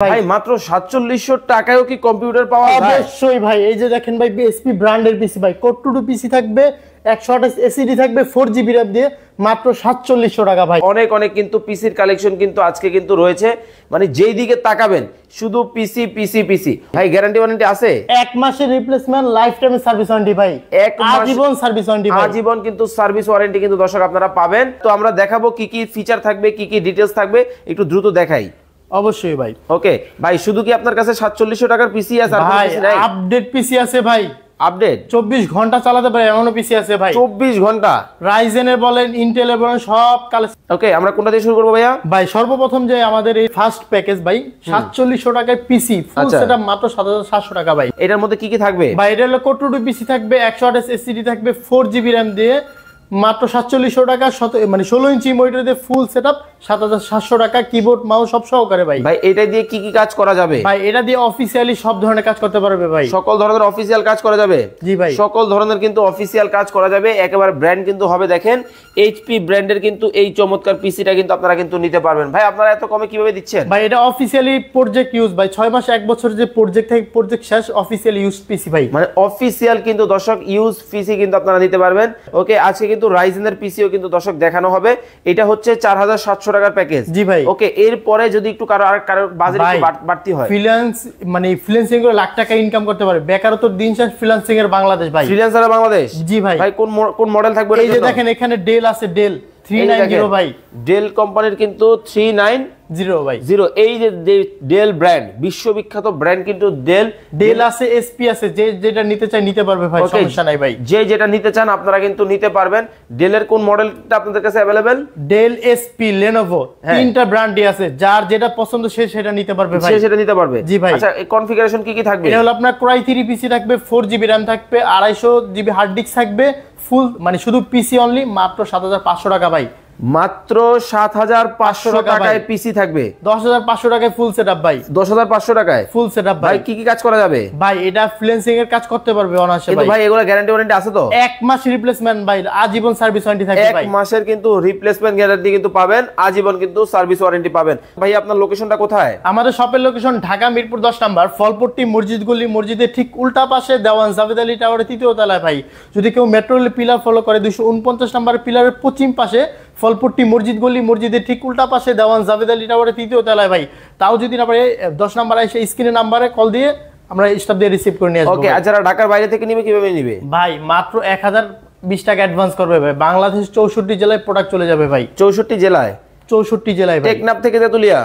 ভাই মাত্র 4700 টাকায়ও কি কম্পিউটার পাওয়া যায়? অবশ্যই ভাই, এই যে দেখেন ভাই বিএসপি ব্র্যান্ডের পিসি ভাই, কোড টু পিসি থাকবে, 128 এসএসডি থাকবে, 4GB RAM দিয়ে মাত্র 4700 টাকা ভাই। অনেক অনেক কিন্তু পিসির কালেকশন কিন্তু আজকে কিন্তু রয়েছে, মানে যেই দিকে তাকাবেন শুধু পিসি পিসি পিসি। ভাই গ্যারান্টি ওয়ারেন্টি আছে? 1 মাসের replacement, life time service warranty ভাই, আজীবন সার্ভিস ওয়ারেন্টি ভাই, আজীবন কিন্তু সার্ভিস ওয়ারেন্টি কিন্তু দর্শক আপনারা পাবেন। তো আমরা দেখাবো কি কি ফিচার থাকবে, কি কি ডিটেইলস থাকবে, একটু দ্রুত দেখাই। অবশ্যই ভাই। ওকে ভাই, শুধু কি আপনার কাছে 4700 টাকার পিসি আছে আর কোনো পিসি নাই? আপডেট পিসি আছে ভাই, আপডেট 24 ঘন্টা চালাতে পারে এমনও পিসি আছে ভাই। 24 ঘন্টা রাইজেনের বলেন, ইন্টেলের বলেন, সব কালেকশন। ওকে, আমরা কোনটা দিয়ে শুরু করব ভাইয়া? ভাই সর্বপ্রথম যে আমাদের এই ফার্স্ট প্যাকেজ ভাই, 4700 টাকায় পিসি ফুল সেটআপ মাত্র 7700 টাকা ভাই। এটার মধ্যে কি কি থাকবে ভাই? এটা হলো কোড টু পিসি থাকবে, 128 এসএসডি থাকবে, 4GB RAM দিয়ে মাত্র 4700 টাকা, মানে 16 ইঞ্চি মনিটর দিয়ে ফুল সেটআপ 7700 টাকা, কিবোর্ড মাউস সব সহকারে ভাই। ভাই এটা দিয়ে কি কি কাজ করা যাবে? ভাই এটা দিয়ে অফিশিয়ালি সব ধরনের কাজ করতে পারবে ভাই, সকল ধরনের অফিশিয়াল কাজ করা যাবে। জি ভাই, সকল ধরনের কিন্তু অফিশিয়াল কাজ করা যাবে। একেবারে ব্র্যান্ড কিন্তু হবে, দেখেন এইচপি ব্র্যান্ডের কিন্তু এই চমৎকার পিসিটা কিন্তু আপনারা কিন্তু নিতে পারবেন। ভাই আপনারা এত কমে কিভাবে দিচ্ছেন? ভাই এটা অফিশিয়ালি প্রজেক্ট ইউজ ভাই, 6 মাস 1 বছর যে প্রজেক্ট থাকে, প্রজেক্ট শেষ, অফিশিয়াল ইউজ পিসি ভাই, মানে অফিশিয়াল কিন্তু দর্শক ইউজ পিসি কিন্তু আপনারা নিতে পারবেন। ওকে, আজকে কিন্তু রাইজেনের পিসিও কিন্তু দর্শক দেখানো হবে। এটা হচ্ছে 4700 টাকার প্যাকেজ। জি ভাই। ওকে, এরপরে যদি একটু কারো বাজেট একটু বাড়তি হয়, ফ্রিল্যান্স মানে ফ্রিল্যান্সিং করে লাখ টাকা ইনকাম করতে পারে, বেকারত্ব দিন শেষ, ফ্রিল্যান্সিং এর বাংলাদেশ ভাই, ফ্রিল্যান্সার বাংলাদেশ। জি ভাই। ভাই কোন মডেল থাকবে? এই যে দেখেন এখানে ডেল আছে, ডেল 390 ভাই, ডেল কোম্পানির কিন্তু 390 ভাই। এই যে ডেল ব্র্যান্ড, বিশ্ববিখ্যাত ব্র্যান্ড কিন্তু ডেল আছে, এসপি আছে, যে যেটা নিতে চাই নিতে পারবে ভাই, সমস্যা নাই ভাই। যে যেটা নিতে চান আপনারা কিন্তু নিতে পারবেন। ডেলের কোন মডেলটা আপনাদের কাছে अवेलेबल? ডেল, এসপি, লেনোভো, তিনটা ব্র্যান্ডই আছে, যার যেটা পছন্দ সে সেটা নিতে পারবে ভাই, সেটা নিতে পারবে। জি ভাই। আচ্ছা, এই কনফিগারেশন কি কি থাকবে? এটা হলো আপনার কোরাই 3 পিসি থাকবে, 4GB RAM থাকবে, 250GB হার্ড ডিস্ক থাকবে, ফুল মানে শুধু পিসি অনলি মাত্র 7500 টাকা ভাই, মাত্র 7500 টাকায় পিসি থাকবে। 10500 টাকায় ফুল সেটআপ ভাই, 10500 টাকায় ফুল সেটআপ ভাই। কি কি কাজ করা যাবে? ভাই এটা ফ্রিল্যান্সিং এর কাজ করতে পারবে অনায়াসে কিন্তু ভাই। ভাই এগুলা গ্যারান্টি ওয়ারেন্টি আছে তো? 1 মাস রিপ্লেসমেন্ট ভাই, আজীবন সার্ভিস ওয়ারেন্টি থাকবে ভাই। 1 মাসের কিন্তু রিপ্লেসমেন্ট গ্যারান্টি কিন্তু পাবেন, আজীবন কিন্তু সার্ভিস ওয়ারেন্টি পাবেন। ভাই আপনার লোকেশনটা কোথায়? আমাদের শপের লোকেশন ঢাকা মিরপুর 10 নাম্বার, ফলপট্টি মসজিদ গলি, মসজিদের ঠিক উল্টা পাশে দেওয়ান জাভেদ আলী টাওয়ারের 3য় তলায় ভাই। যদি কেউ মেট্রো রেল পিলার ফলো করে, 249 নাম্বার পিলারের পশ্চিম পাশে ফলপট্টি মসজিদ গলি, মসজিদের ঠিক উল্টা পাশে দেওয়ান জাভেদ আলী টাওয়ারের 3য় তলায় ভাই। তাও যদি না পারে 10 নাম্বার এসে স্ক্রিনের নাম্বারে কল দিয়ে আমরা স্টাফ দিয়ে রিসিভ করে নিয়ে আসবো। ওকে, আর যারা ঢাকার বাইরে থেকে নিবে কিভাবে নিবে? ভাই মাত্র 1020 টাকা অ্যাডভান্স করবে ভাই, বাংলাদেশ 64 জেলায় প্রোডাক্ট চলে যাবে ভাই। 64 জেলায়? 64 জেলায় ভাই, টেকনাফ থেকে তেতুলিয়া।